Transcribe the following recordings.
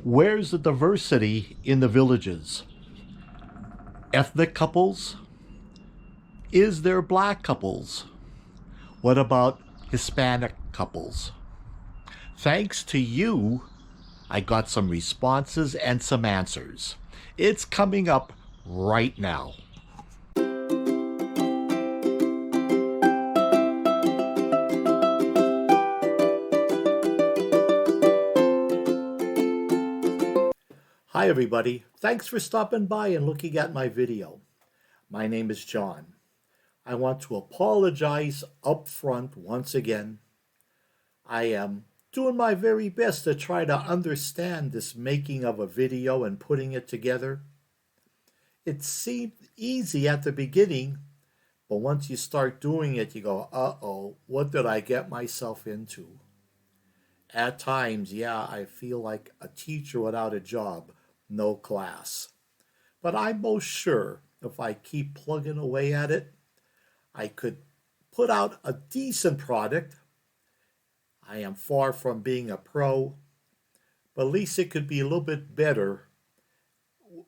Where's the diversity in the villages? Ethnic couples? Is there black couples? What about Hispanic couples? Thanks to you, I got some responses and some answers. It's coming up right now. Hi everybody, thanks for stopping by and looking at my video. My name is John. I want to apologize up front once again. I am doing my very best to try to understand this making of a video and putting it together. It seemed easy at the beginning, but once you start doing it, you go, uh-oh, what did I get myself into? At times, yeah, I feel like a teacher without a job. No class. But I'm most sure if I keep plugging away at it, I could put out a decent product. I am far from being a pro, but at least it could be a little bit better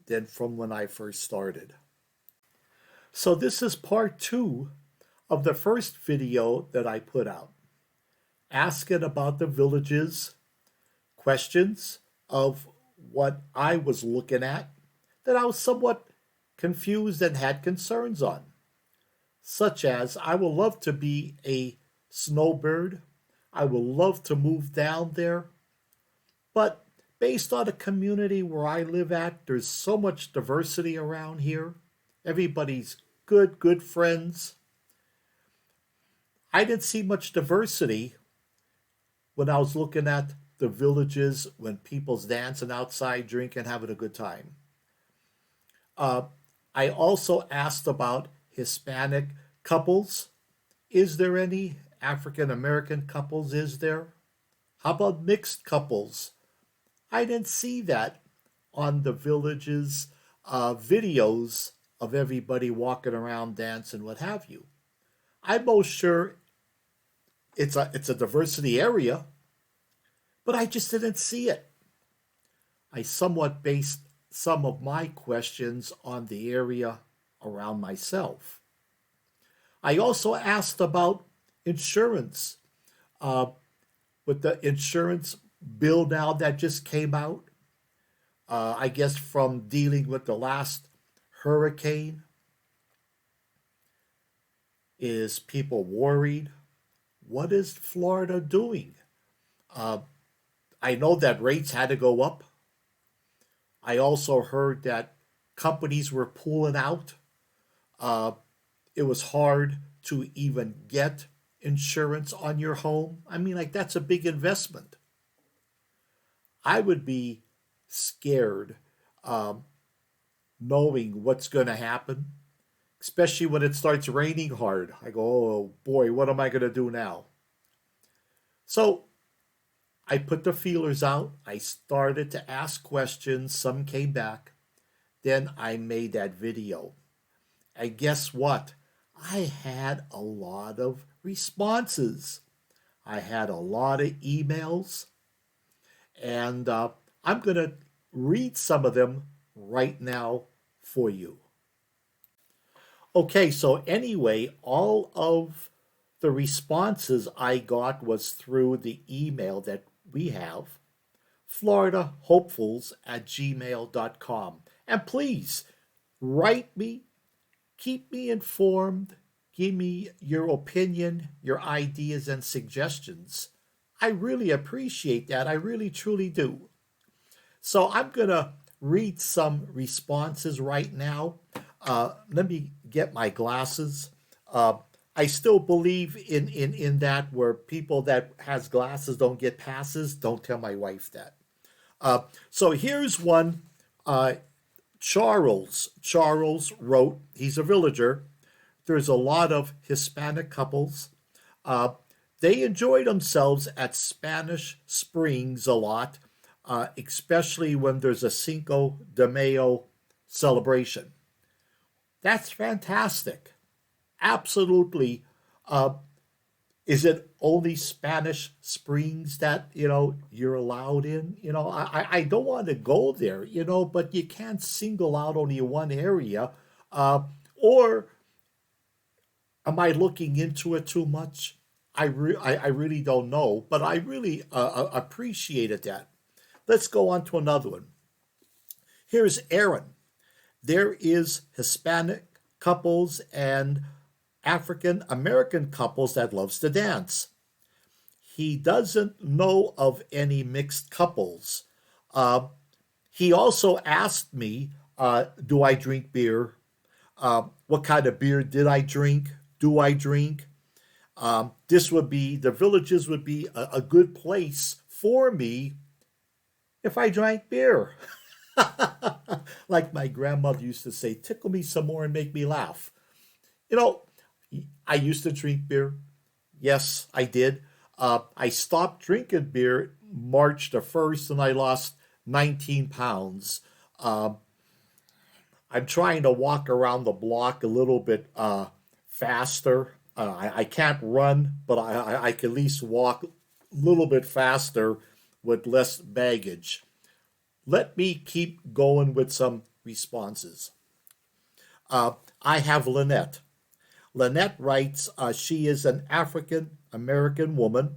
than from when I first started. So this is part 2 of the first video that I put out, asking about the villages, questions of what I was looking at that I was somewhat confused and had concerns on, such as I would love to be a snowbird. I would love to move down there, but based on the community where I live at, there's so much diversity around here. Everybody's good friends. I didn't see much diversity when I was looking at the villages, when people's dancing outside, drinking, having a good time. I also asked about Hispanic couples. Is there any African American couples? Is there? How about mixed couples? I didn't see that on the villages videos of everybody walking around dancing, what have you. I'm most sure it's a diversity area, but I just didn't see it. I somewhat based some of my questions on the area around myself. I also asked about insurance. With the insurance bill now that just came out, I guess from dealing with the last hurricane, is people worried? What is Florida doing? I know that rates had to go up. I also heard that companies were pulling out. It was hard to even get insurance on your home. I mean, like, that's a big investment. I would be scared knowing what's going to happen, especially when it starts raining hard. I go, oh boy, what am I going to do now? So I put the feelers out. I started to ask questions. Some came back. Then I made that video. And guess what? I had a lot of responses. I had a lot of emails. And I'm going to read some of them right now for you. Okay, so anyway, all of the responses I got was through the email that we have, floridahopefuls@gmail.com. And please, write me, keep me informed, give me your opinion, your ideas and suggestions. I really appreciate that. I really, truly do. So I'm going to read some responses right now. Let me get my glasses. I still believe in that, where people that has glasses don't get passes. Don't tell my wife that. So here's one. Charles wrote, he's a villager. There's a lot of Hispanic couples. They enjoy themselves at Spanish Springs a lot, especially when there's a Cinco de Mayo celebration. That's fantastic. Absolutely Is it only Spanish Springs that, you're allowed in? I don't want to go there, but you can't single out only one area. Or am I looking into it too much? I really don't know, but I really appreciated that. Let's go on to another one. Here's Aaron. There is Hispanic couples and African American couples that loves to dance. He doesn't know of any mixed couples. Uh, he also asked me, do I drink beer? What kind of beer did I drink? Do I drink? The villages would be a good place for me if I drank beer. Like my grandmother used to say, tickle me some more and make me laugh. You know, I used to drink beer. Yes, I did. I stopped drinking beer March the 1st and I lost 19 pounds. Um, I'm trying to walk around the block a little bit faster. I can't run, but I can at least walk a little bit faster with less baggage. Let me keep going with some responses. I have Lynette. Lynette writes, she is an African American woman.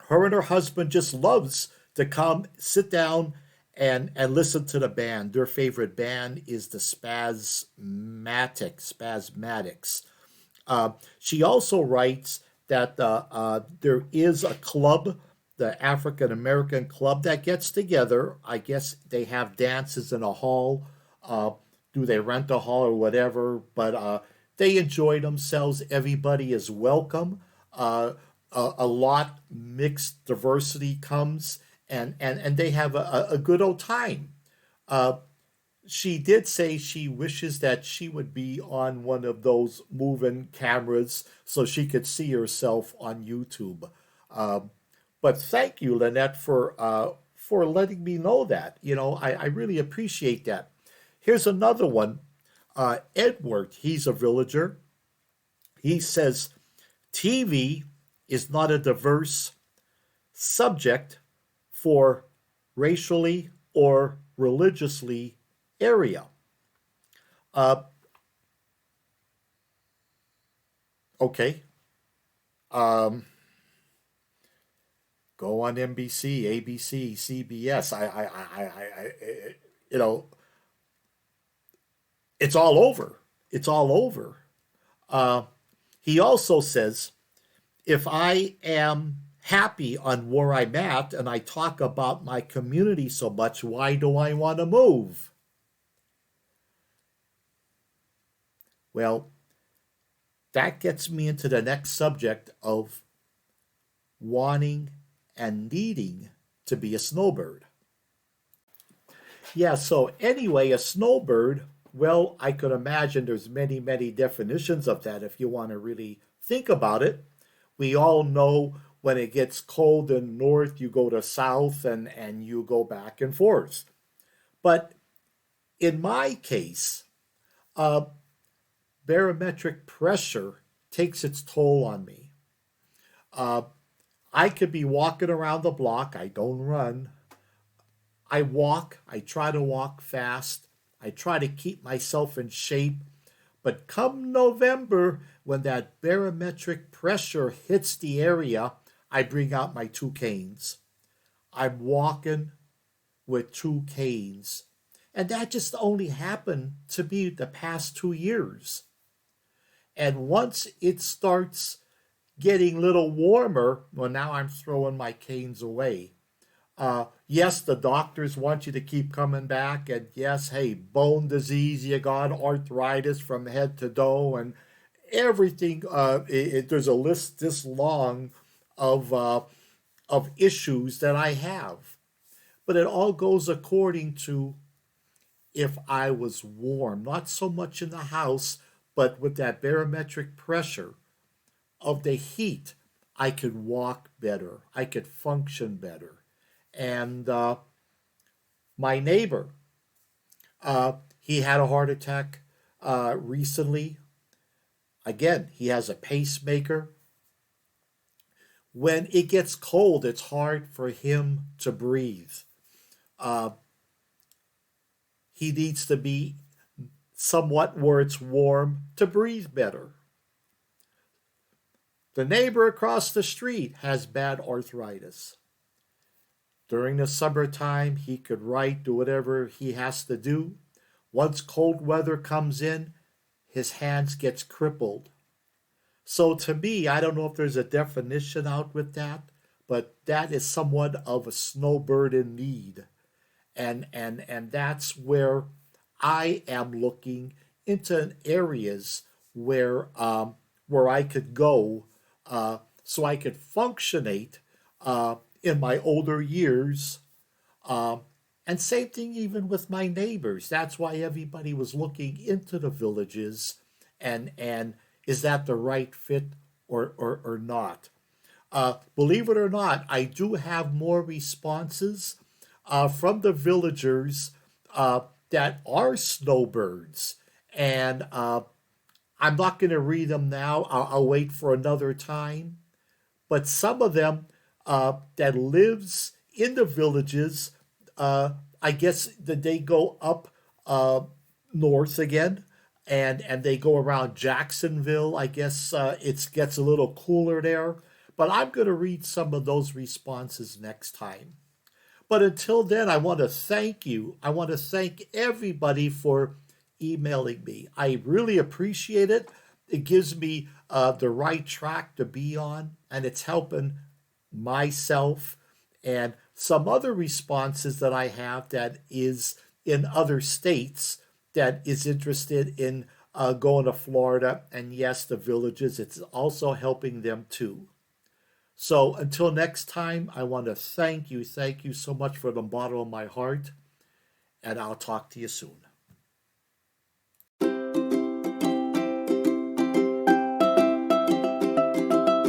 Her and her husband just loves to come, sit down, and listen to the band. Their favorite band is the Spasmatics. She also writes that there is a club, the African American club, that gets together. I guess they have dances in a hall. Uh, do they rent a hall or whatever? But they enjoy themselves. Everybody is welcome. A lot mixed diversity comes, and they have a good old time. Uh, she did say she wishes that she would be on one of those moving cameras so she could see herself on YouTube. Um, but thank you, Lynette, for letting me know that. I really appreciate that. Here's another one. Edward, he's a villager. He says TV is not a diverse subject for racially or religiously area. Uh, okay. Um, Go on NBC, ABC, CBS. You know, it's all over. It's all over. Uh, he also says, if I am happy on where I'm at and I talk about my community so much, why do I want to move? Well, that gets me into the next subject of wanting and needing to be a snowbird. Yeah, so anyway, a snowbird, well, I could imagine there's many, many definitions of that if you want to really think about it. We all know when it gets cold in north, you go to south and you go back and forth. But in my case, uh, barometric pressure takes its toll on me. Uh, I could be walking around the block. I don't run. I walk. I try to walk fast. I try to keep myself in shape. But come November, when that barometric pressure hits the area, I bring out my two canes. I'm walking with two canes. And that just only happened to me the past 2 years. And once it starts getting a little warmer, well, now I'm throwing my canes away. Yes, the doctors want you to keep coming back, and yes, hey, bone disease, you got arthritis from head to toe, and everything. There's a list this long of issues that I have, but it all goes according to if I was warm, not so much in the house, but with that barometric pressure of the heat, I could walk better, I could function better. And my neighbor, he had a heart attack recently. Again, he has a pacemaker. when it gets cold, it's hard for him to breathe. Uh, he needs to be somewhat where it's warm to breathe better. The neighbor across the street has bad arthritis. During the summertime, he could write, do whatever he has to do. Once cold weather comes in, his hands gets crippled. So to me, I don't know if there's a definition out with that, but that is somewhat of a snowbird in need. And that's where I am looking into areas where I could go so I could functionate in my older years. Um, and same thing even with my neighbors. That's why everybody was looking into the villages and is that the right fit or not? Believe it or not, I do have more responses from the villagers that are snowbirds. And I'm not going to read them now. I'll wait for another time. But some of them that lives in the villages, uh, I guess that they go up uh, north again, and they go around Jacksonville. I guess it gets a little cooler there. But I'm going to read some of those responses next time. But until then, I want to thank you. I want to thank everybody for emailing me. I really appreciate it. It gives me the right track to be on, and it's helping myself and some other responses that I have that is in other states that is interested in going to Florida. And yes, the villages, it's also helping them too. So until next time, I want to thank you. Thank you so much from the bottom of my heart, and I'll talk to you soon.